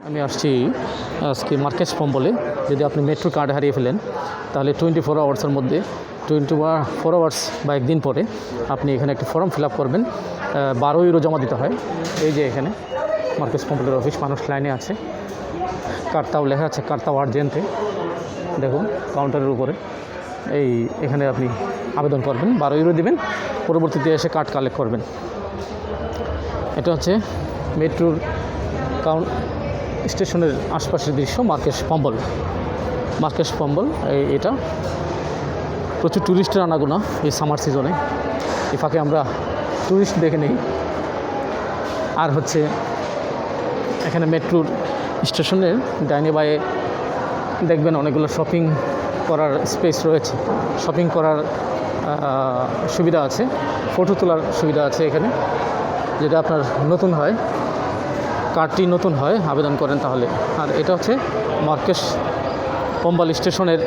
আমি আসছি আজকে মার্কেস পম্বলে। যদি আপনি মেট্রো কার্ড হারিয়ে ফেলেন তাহলে 24 আওয়ার্সের মধ্যে 24 আওয়ার্স বা একদিন পরে আপনি এখানে একটি ফর্ম ফিল আপ করবেন। 12 ইউরো জমা দিতে হয়। এই যে এখানে মার্কেস পম্বলের অফিস, মানুষ লাইনে আছে, কার্ডটাও লেখা আছে কার্ডটাও আর্জেন্টে। দেখুন কাউন্টারের উপরে এখানে আপনি আবেদন করবেন, 12 ইউরো দিবেন, পরবর্তীতে এসে কার্ড কালেক্ট করবেন। এটা হচ্ছে মেট্রোর স্টেশনের আশপাশের দৃশ্য। মার্কেস পম্বল এটা প্রচুর ট্যুরিস্টের আনাগোনা এই সামার সিজনে। এই ফাঁকে আমরা ট্যুরিস্ট দেখে নেই। আর হচ্ছে এখানে মেট্রোর স্টেশনের ডাইনে বায়ে দেখবেন অনেকগুলো শপিং করার স্পেস রয়েছে, শপিং করার সুবিধা আছে, ফটো তোলার সুবিধা আছে এখানে। যেটা আপনার নতুন হয়, কার্ডটি নতুন হয়, আবেদন করেন তাহলে। আর এটা হচ্ছে মার্কেস পম্বল স্টেশনের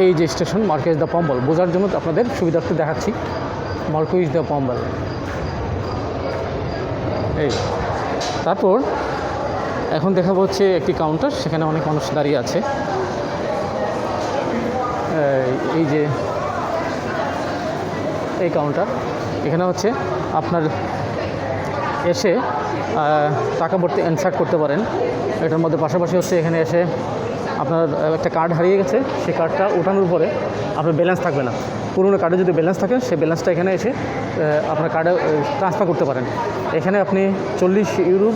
এই যে স্টেশন মার্কেস দ্য পম্বল, বোঝার জন্য আপনাদের সুবিধার্থে দেখাচ্ছি মার্কেস দ্য পম্বল। এই তারপর এখন দেখাবো হচ্ছে একটি কাউন্টার, সেখানে অনেক মানুষ দাঁড়িয়ে আছে। এই যে এই কাউন্টার, এখানে হচ্ছে আপনার এসে টাকা ভর্তি ইনসার্ট করতে পারেন। এটার মধ্যে পাশাপাশি হচ্ছে এখানে এসে আপনার একটা কার্ড হারিয়ে গেছে, সেই কার্ডটা ওঠানোর পরে আপনার ব্যালেন্স থাকবে না। পুরনো কার্ডে যদি ব্যালেন্স থাকে সেই ব্যালেন্সটা এখানে এসে আপনার কার্ডে ট্রান্সফার করতে পারেন। এখানে আপনি 40 ইউরো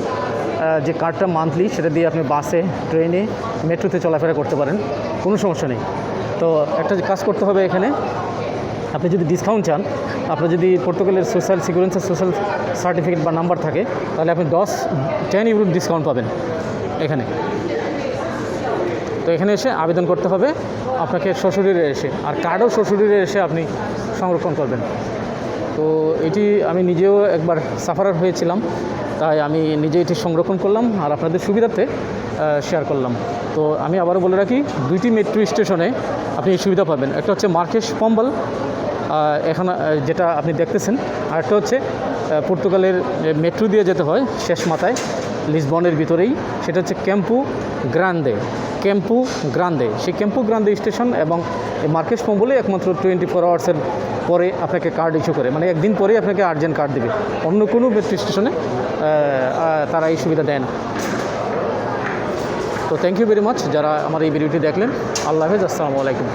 যে কার্ডটা মান্থলি, সেটা দিয়ে আপনি বাসে, ট্রেনে, মেট্রোতে চলাফেরা করতে পারেন, কোনো সমস্যা নেই। তো একটা কাজ করতে হবে এখানে, আপনি যদি ডিসকাউন্ট চান, আপনার যদি পর্তুগালের সোশ্যাল সিকিউরেন্সের সোশ্যাল সার্টিফিকেট বা নাম্বার থাকে, তাহলে আপনি 10 ইউরো ডিসকাউন্ট পাবেন এখানে। তো এখানে এসে আবেদন করতে হবে আপনাকে শ্বশুরের এসে, আর কার্ডও শ্বশুরের এসে আপনি সংরক্ষণ করবেন। তো এটি আমি নিজেও একবার সাফারার হয়েছিলাম, তাই আমি নিজে এটি সংরক্ষণ করলাম আর আপনাদের সুবিধার্থে শেয়ার করলাম। তো আমি আবারও বলে রাখি, 2টি মেট্রো স্টেশনে আপনি এই সুবিধা পাবেন। একটা হচ্ছে মার্কেস পম্বল, এখন যেটা আপনি দেখতেছেন, আর একটা হচ্ছে পর্তুগালের মেট্রো দিয়ে যেতে হয় শেষ মাথায়, লিসবনের ভিতরেই, সেটা হচ্ছে ক্যাম্পু গ্রান্দে। সেই ক্যাম্পু গ্রান্দে স্টেশন এবং মার্কেস পম্বলে একমাত্র 24 আওয়ার্সের পরে আপনাকে কার্ড ইস্যু করে, মানে একদিন পরেই আপনাকে আর্জেন্ট কার্ড দেবে। অন্য কোনো মেট্রো স্টেশনে তারা এই সুবিধা দেয় না। তো থ্যাংক ইউ ভেরি মাচ যারা আমার এই ভিডিওটি দেখলেন। আল্লাহ হাফেজ, আসসালামু আলাইকুম।